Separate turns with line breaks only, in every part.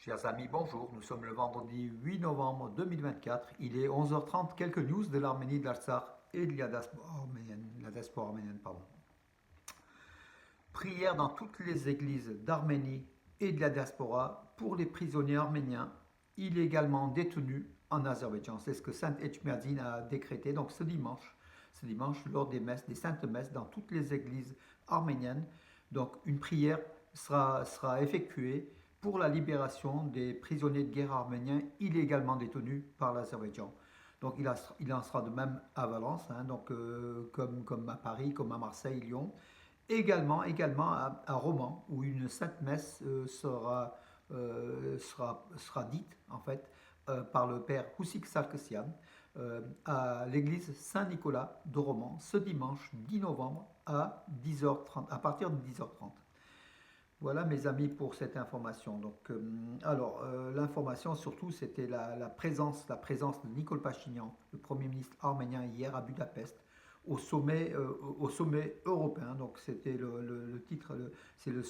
Chers amis, bonjour. Nous sommes le vendredi 8 novembre 2024. Il est 11h30. Quelques news de l'Arménie, de l'Artsakh et de la diaspora arménienne. Pardon. Prière dans toutes les églises d'Arménie et de la diaspora pour les prisonniers arméniens illégalement détenus en Azerbaïdjan. C'est ce que Saint Etchmiadzin a décrété. Donc ce dimanche, lors des messes, des saintes messes dans toutes les églises arméniennes. Donc une prière sera effectuée pour la libération des prisonniers de guerre arméniens illégalement détenus par l'Azerbaïdjan. Donc il en sera de même à Valence, comme à Paris, comme à Marseille, Lyon. Également à Romans, où une sainte messe sera dite, en fait, par le père Houssik Sarkisian à l'église Saint-Nicolas de Romans, ce dimanche 10 novembre à 10h30, à partir de 10h30. Voilà mes amis pour cette information. L'information surtout c'était la présence de Nicole Pachinian, le Premier ministre arménien hier à Budapest, au sommet européen. Donc c'était le titre, c'est le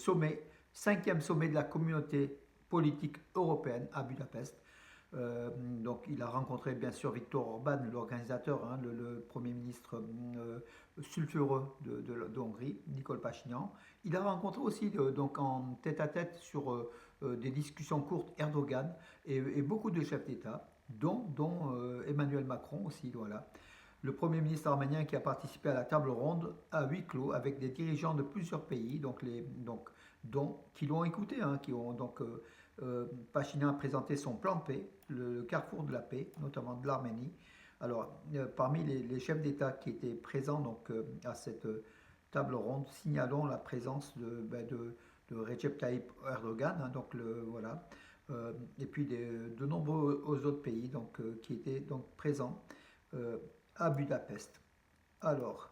cinquième sommet de la communauté politique européenne à Budapest. Donc il a rencontré bien sûr Viktor Orban, l'organisateur, le Premier ministre sulfureux de Hongrie, Nicole Pachinian. Il a rencontré aussi donc en tête-à-tête sur des discussions courtes Erdogan et beaucoup de chefs d'État, dont Emmanuel Macron aussi. Voilà. Le Premier ministre arménien qui a participé à la table ronde à huis clos avec des dirigeants de plusieurs pays, qui l'ont écouté, qui ont Pachinian a présenté son plan de paix, le carrefour de la paix, notamment de l'Arménie. Alors, parmi les chefs d'État qui étaient présents à cette table ronde, signalons la présence de Recep Tayyip Erdogan, voilà, et puis de nombreux autres pays qui étaient présents à Budapest. Alors,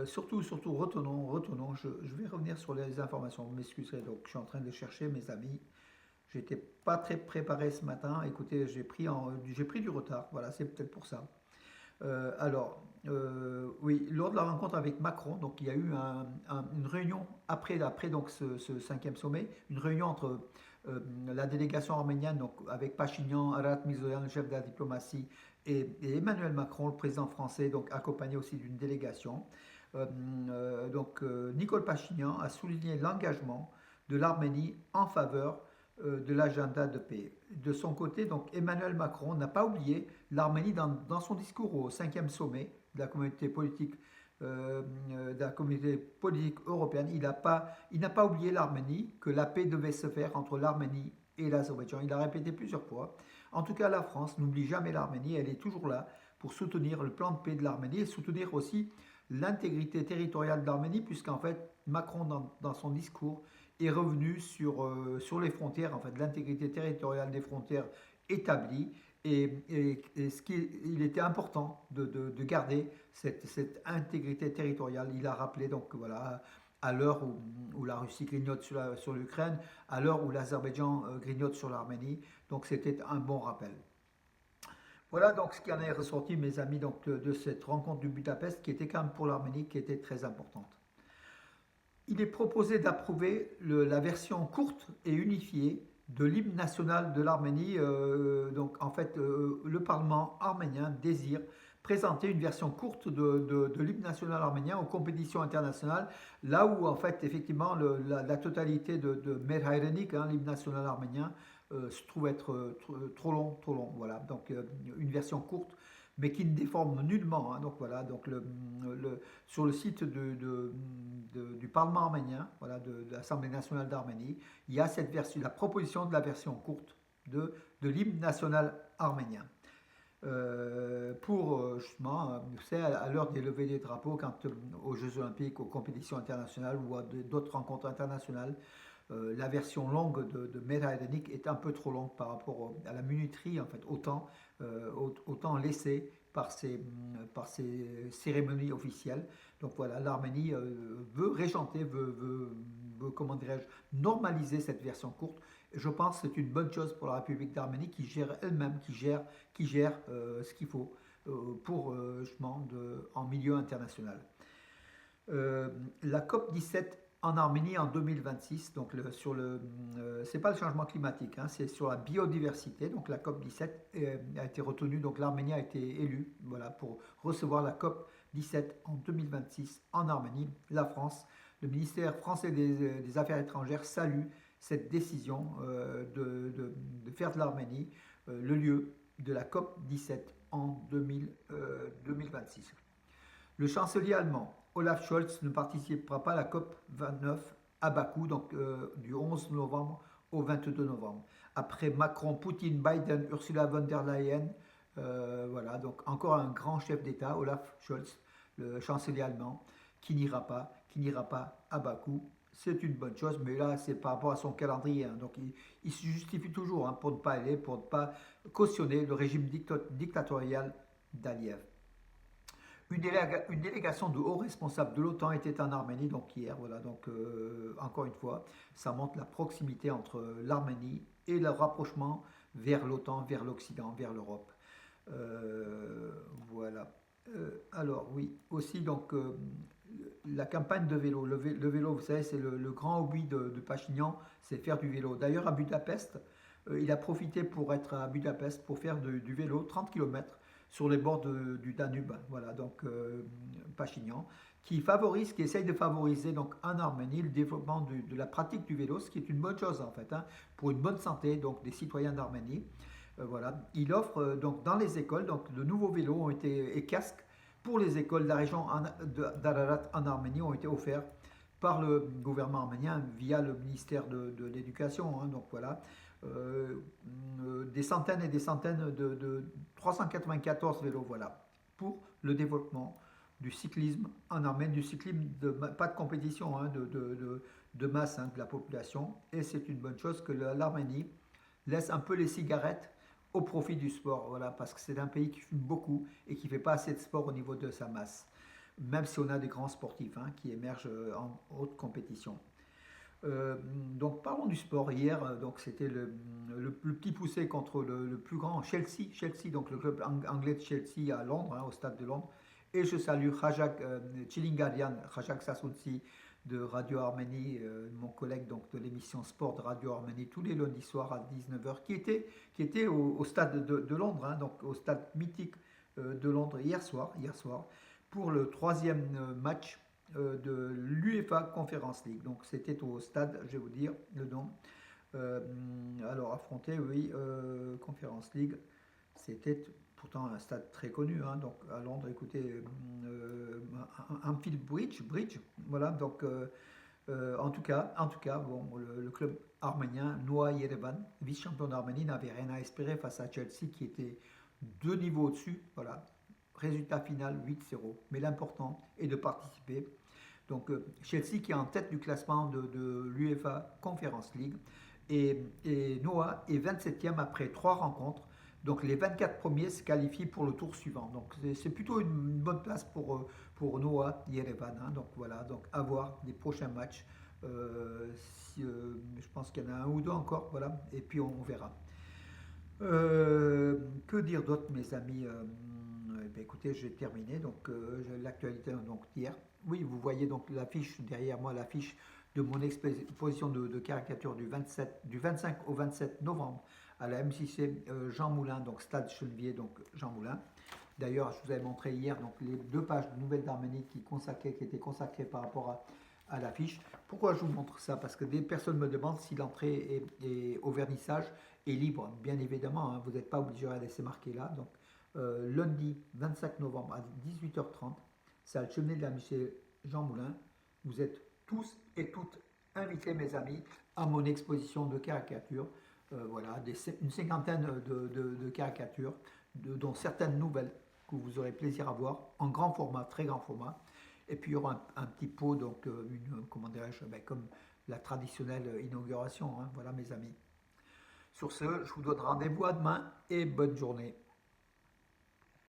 surtout, retenons, je vais revenir sur les informations, vous m'excuserez, donc je suis en train de chercher mes amis. J'étais pas très préparé ce matin. Écoutez, j'ai pris du retard. Voilà, c'est peut-être pour ça. Oui, lors de la rencontre avec Macron, donc il y a eu une réunion après donc ce cinquième sommet, une réunion entre la délégation arménienne, donc avec Pachinian, Arat Mirzoyan, le chef de la diplomatie, et Emmanuel Macron, le président français, donc accompagné aussi d'une délégation. Nicole Pachinian a souligné l'engagement de l'Arménie en faveur de l'agenda de paix. De son côté, donc Emmanuel Macron n'a pas oublié l'Arménie dans son discours au cinquième sommet de la communauté politique européenne. Il n'a pas oublié l'Arménie, que la paix devait se faire entre l'Arménie et l'Azerbaïdjan. Il a répété plusieurs fois. En tout cas, la France n'oublie jamais l'Arménie. Elle est toujours là pour soutenir le plan de paix de l'Arménie et soutenir aussi l'intégrité territoriale de l'Arménie, puisqu'en fait, Macron, dans son discours, est revenu sur les frontières, en fait, l'intégrité territoriale des frontières établies. Il était important de garder cette intégrité territoriale. Il a rappelé, donc voilà, à l'heure où la Russie grignote sur l'Ukraine, à l'heure où l'Azerbaïdjan grignote sur l'Arménie. Donc c'était un bon rappel. Voilà donc ce qui en est ressorti, mes amis, de cette rencontre du Budapest, qui était quand même pour l'Arménie, qui était très importante. Il est proposé d'approuver la version courte et unifiée de l'hymne national de l'Arménie. Le Parlement arménien désire présenter une version courte de l'hymne national arménien aux compétitions internationales, là où en fait effectivement la totalité de Mer Hayrenik, l'hymne national arménien, se trouve être trop long, trop long. Voilà, donc une version courte mais qui ne déforme nullement. Donc voilà, sur le site du Parlement arménien, voilà, de l'Assemblée nationale d'Arménie, il y a cette version, la proposition de la version courte de l'hymne national arménien. Justement, vous savez, à l'heure des levées des drapeaux, aux Jeux Olympiques, aux compétitions internationales ou à d'autres rencontres internationales, la version longue de Mera Edenik est un peu trop longue par rapport à la minuterie, en fait, autant laissé par ces cérémonies officielles. Donc voilà, l'Arménie veut régenter, comment dirais-je, normaliser cette version courte. Et je pense que c'est une bonne chose pour la République d'Arménie qui gère elle-même, qui gère ce qu'il faut justement en milieu international. La COP 17 en Arménie en 2026. Donc c'est pas le changement climatique, hein, c'est sur la biodiversité. Donc la COP 17 a été retenue. Donc l'Arménie a été élue, voilà, pour recevoir la COP 17 en 2026 en Arménie. La France, le ministère français des Affaires étrangères salue cette décision de faire de l'Arménie le lieu de la COP 17 en 2026. Le chancelier allemand Olaf Scholz ne participera pas à la COP 29 à Bakou, donc du 11 novembre au 22 novembre. Après Macron, Poutine, Biden, Ursula von der Leyen, voilà, donc encore un grand chef d'État, Olaf Scholz, le chancelier allemand, qui n'ira pas à Bakou. C'est une bonne chose, mais là, c'est par rapport à son calendrier. Hein. Donc, il se justifie toujours hein, pour ne pas aller, pour ne pas cautionner le régime dictatorial d'Aliyev. Une délégation de hauts responsables de l'OTAN était en Arménie, donc hier, voilà, donc encore une fois, ça montre la proximité entre l'Arménie et le rapprochement vers l'OTAN, vers l'Occident, vers l'Europe. Voilà. Alors oui, aussi donc la campagne de vélo. Le vélo, vous savez, c'est le grand hobby de Pachinian, c'est faire du vélo. D'ailleurs, à Budapest, il a profité pour être à Budapest pour faire du vélo 30 km sur les bords du Danube. Voilà, donc Pachinian, qui essaye de favoriser donc en Arménie le développement de la pratique du vélo, ce qui est une bonne chose en fait, hein, pour une bonne santé donc des citoyens d'Arménie. Voilà, il offre donc dans les écoles donc de nouveaux vélos et casques pour les écoles de la région d'Ararat en Arménie ont été offerts par le gouvernement arménien via le ministère de l'Éducation. Hein, donc voilà, des centaines et des centaines de 394 vélos, voilà, pour le développement du cyclisme en Arménie, du cyclisme pas de compétition, hein, de masse hein, de la population. Et c'est une bonne chose que l'Arménie laisse un peu les cigarettes au profit du sport, voilà, parce que c'est un pays qui fume beaucoup et qui ne fait pas assez de sport au niveau de sa masse, même si on a des grands sportifs hein, qui émergent en haute compétition. Donc parlons du sport. Hier, donc c'était le petit poussé contre le plus grand Chelsea, donc le club anglais de Chelsea à Londres, hein, au stade de Londres. Et je salue Rajak Chilingarian, Rajak Sassounsi de Radio Arménie, mon collègue donc de l'émission Sport de Radio Arménie tous les lundis soirs à 19h, qui était au stade de Londres, hein, donc au stade mythique de Londres hier soir, pour le troisième match de l'UEFA Conference League. Donc c'était au stade, je vais vous dire le nom. Alors affronter, oui, Conference League, c'était pourtant un stade très connu, hein, donc à Londres, écoutez, Anfield Bridge, voilà, donc en tout cas, bon, le club arménien, Noah Yerevan, vice-champion d'Arménie, n'avait rien à espérer face à Chelsea qui était deux niveaux au-dessus, voilà, résultat final 8-0, mais l'important est de participer. Donc Chelsea qui est en tête du classement de l'UEFA Conference League et Noah est 27e après 3 rencontres. Donc les 24 premiers se qualifient pour le tour suivant. Donc c'est plutôt une bonne place pour Noah Yerevan. Hein. Donc voilà, donc à voir les prochains matchs. Je pense qu'il y en a un ou deux encore, voilà, et puis on verra. Que dire d'autre, mes amis écoutez, j'ai terminé. Donc l'actualité donc d'hier. Oui, vous voyez donc l'affiche derrière moi, l'affiche de mon exposition de caricature du 25 au 27 novembre à la MCC Jean Moulin, donc Stade Chenevier, donc Jean Moulin. D'ailleurs, je vous avais montré hier donc, les 2 pages de Nouvelles d'Arménie qui étaient consacrées par rapport à l'affiche. Pourquoi je vous montre ça? Parce que des personnes me demandent si l'entrée au vernissage est libre. Bien évidemment, hein, vous n'êtes pas obligé à laisser marquer là. Donc, lundi 25 novembre à 18h30, salle Cheminée de la musée Jean Moulin. Vous êtes tous et toutes invités, mes amis, à mon exposition de caricatures. Voilà, une cinquantaine de caricatures, dont certaines nouvelles que vous aurez plaisir à voir en grand format, très grand format. Et puis il y aura un petit pot, donc comment dirais-je, comme la traditionnelle inauguration. Hein, voilà, mes amis. Sur ce, je vous donne rendez-vous à demain et bonne journée.